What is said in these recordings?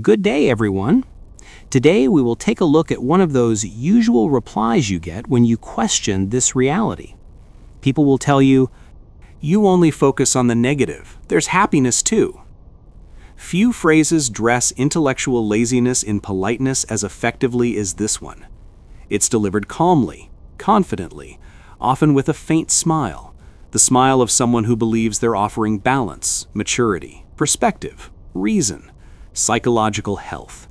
Good day, everyone. Today we will take a look at one of those usual replies you get when you question this reality. People will tell you, "You only focus on the negative. There's happiness too." Few phrases dress intellectual laziness in politeness as effectively as this one. It's delivered calmly, confidently, often with a faint smile, the smile of someone who believes they're offering balance, maturity, perspective, reason, psychological health.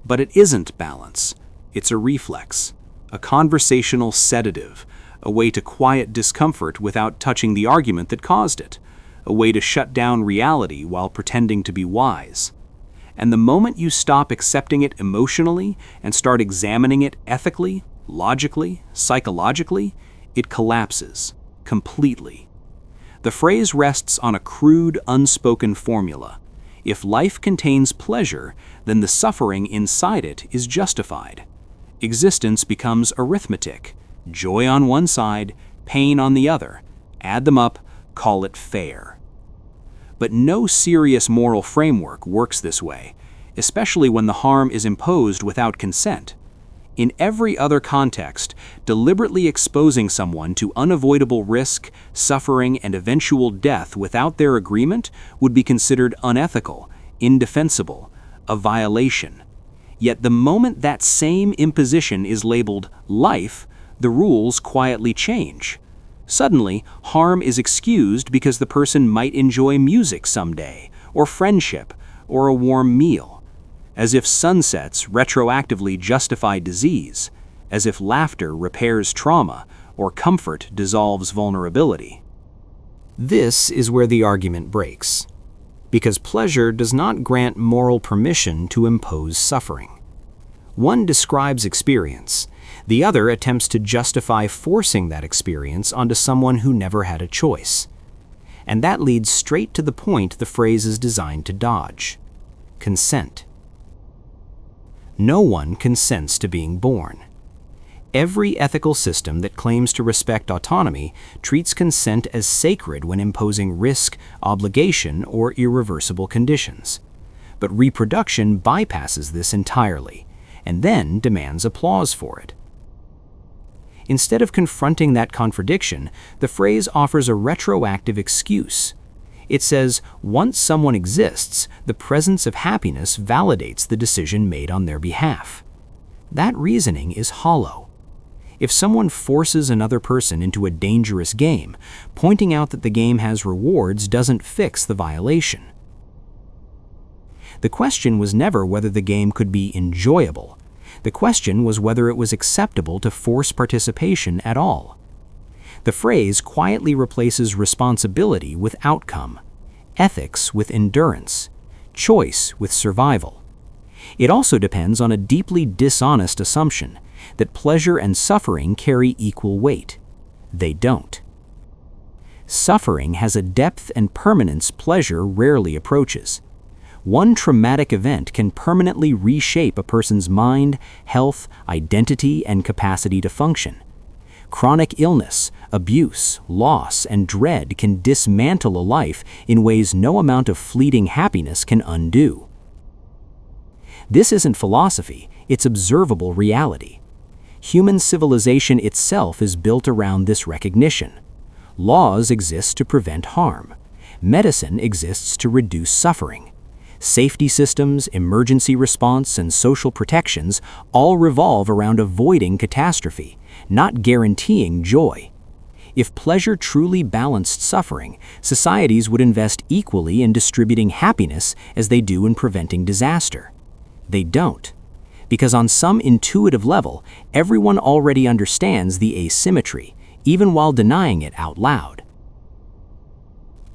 But it isn't balance. It's a reflex, a conversational sedative, a way to quiet discomfort without touching the argument that caused it, a way to shut down reality while pretending to be wise. And the moment you stop accepting it emotionally and start examining it ethically, logically, psychologically, it collapses completely. The phrase rests on a crude, unspoken formula. If life contains pleasure, then the suffering inside it is justified. Existence becomes arithmetic. Joy on one side, pain on the other. Add them up, call it fair. But no serious moral framework works this way, especially when the harm is imposed without consent. In every other context, deliberately exposing someone to unavoidable risk, suffering, and eventual death without their agreement would be considered unethical, indefensible, a violation. Yet the moment that same imposition is labeled life, the rules quietly change. Suddenly, harm is excused because the person might enjoy music someday, or friendship, or a warm meal. As if sunsets retroactively justify disease, as if laughter repairs trauma, or comfort dissolves vulnerability. This is where the argument breaks, because pleasure does not grant moral permission to impose suffering. One describes experience, the other attempts to justify forcing that experience onto someone who never had a choice. And that leads straight to the point the phrase is designed to dodge: consent. No one consents to being born. Every ethical system that claims to respect autonomy treats consent as sacred when imposing risk, obligation, or irreversible conditions. But reproduction bypasses this entirely, and then demands applause for it. Instead of confronting that contradiction, the phrase offers a retroactive excuse. It says, once someone exists, the presence of happiness validates the decision made on their behalf. That reasoning is hollow. If someone forces another person into a dangerous game, pointing out that the game has rewards doesn't fix the violation. The question was never whether the game could be enjoyable. The question was whether it was acceptable to force participation at all. The phrase quietly replaces responsibility with outcome, ethics with endurance, choice with survival. It also depends on a deeply dishonest assumption that pleasure and suffering carry equal weight. They don't. Suffering has a depth and permanence pleasure rarely approaches. One traumatic event can permanently reshape a person's mind, health, identity, and capacity to function. Chronic illness, abuse, loss, and dread can dismantle a life in ways no amount of fleeting happiness can undo. This isn't philosophy, it's observable reality. Human civilization itself is built around this recognition. Laws exist to prevent harm. Medicine exists to reduce suffering. Safety systems, emergency response, and social protections all revolve around avoiding catastrophe, not guaranteeing joy. If pleasure truly balanced suffering, societies would invest equally in distributing happiness as they do in preventing disaster. They don't, because on some intuitive level, everyone already understands the asymmetry, even while denying it out loud.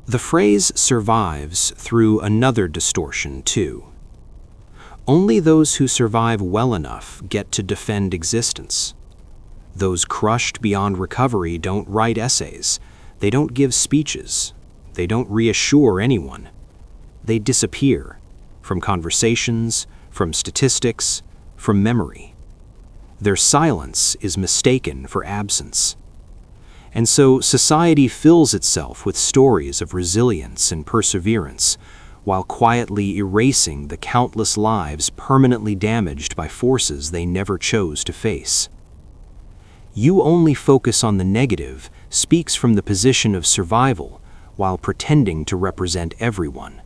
The phrase survives through another distortion, too. Only those who survive well enough get to defend existence. Those crushed beyond recovery don't write essays, they don't give speeches, they don't reassure anyone. They disappear from conversations, from statistics, from memory. Their silence is mistaken for absence. And so society fills itself with stories of resilience and perseverance, while quietly erasing the countless lives permanently damaged by forces they never chose to face. "You only focus on the negative" speaks from the position of survival while pretending to represent everyone.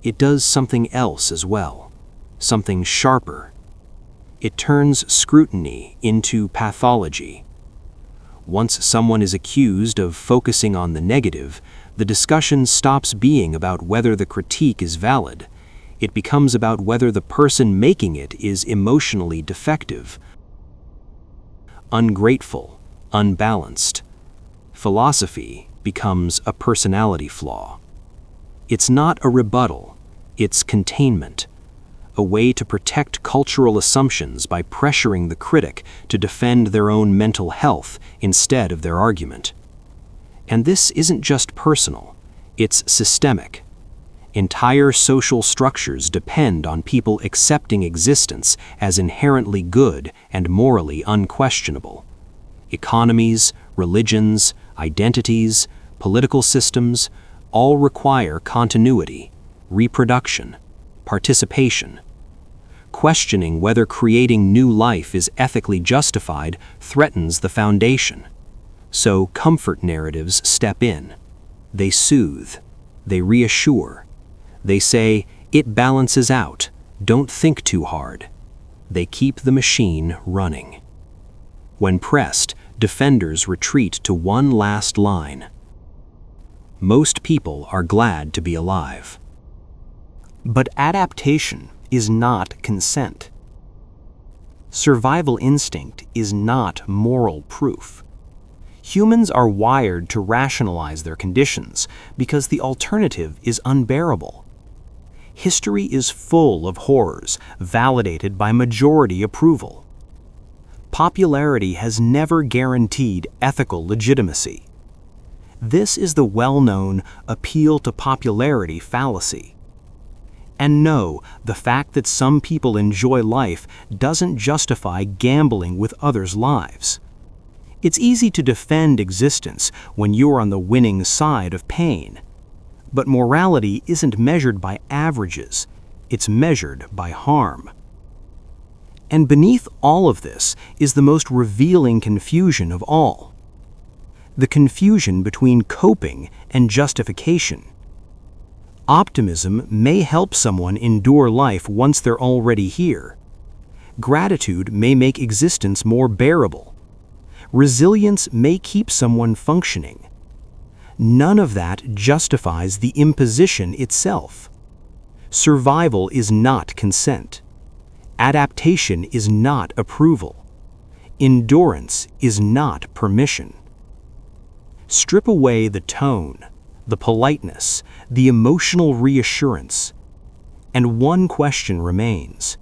It does something else as well, something sharper. It turns scrutiny into pathology. Once someone is accused of focusing on the negative, the discussion stops being about whether the critique is valid. It becomes about whether the person making it is emotionally defective, ungrateful, unbalanced. Philosophy becomes a personality flaw. It's not a rebuttal, it's containment, a way to protect cultural assumptions by pressuring the critic to defend their own mental health instead of their argument. And this isn't just personal, it's systemic. Entire social structures depend on people accepting existence as inherently good and morally unquestionable. Economies, religions, identities, political systems all require continuity, reproduction, participation. Questioning whether creating new life is ethically justified threatens the foundation. So comfort narratives step in. They soothe, they reassure. They say, "It balances out, don't think too hard." They keep the machine running. When pressed, defenders retreat to one last line. Most people are glad to be alive. But adaptation is not consent. Survival instinct is not moral proof. Humans are wired to rationalize their conditions because the alternative is unbearable. History is full of horrors validated by majority approval. Popularity has never guaranteed ethical legitimacy. This is the well-known appeal to popularity fallacy. And no, the fact that some people enjoy life doesn't justify gambling with others' lives. It's easy to defend existence when you're on the winning side of pain. But morality isn't measured by averages, it's measured by harm. And beneath all of this is the most revealing confusion of all. The confusion between coping and justification. Optimism may help someone endure life once they're already here. Gratitude may make existence more bearable. Resilience may keep someone functioning. None of that justifies the imposition itself. Survival is not consent. Adaptation is not approval. Endurance is not permission. Strip away the tone, the politeness, the emotional reassurance, and one question remains.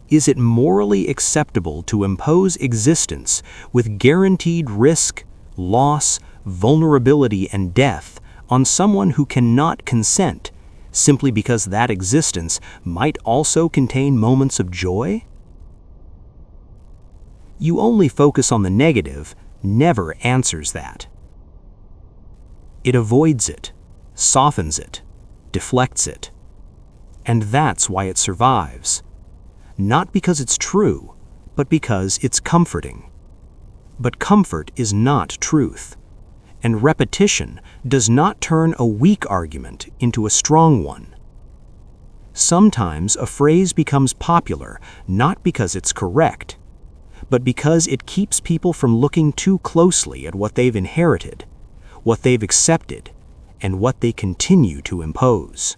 Is it morally acceptable to impose existence with guaranteed risk, loss, vulnerability, and death on someone who cannot consent simply because that existence might also contain moments of joy? "You only focus on the negative" never answers that. It avoids it, softens it, deflects it. And that's why it survives. Not because it's true, but because it's comforting. But comfort is not truth, and repetition does not turn a weak argument into a strong one. Sometimes a phrase becomes popular not because it's correct, but because it keeps people from looking too closely at what they've inherited, what they've accepted, and what they continue to impose.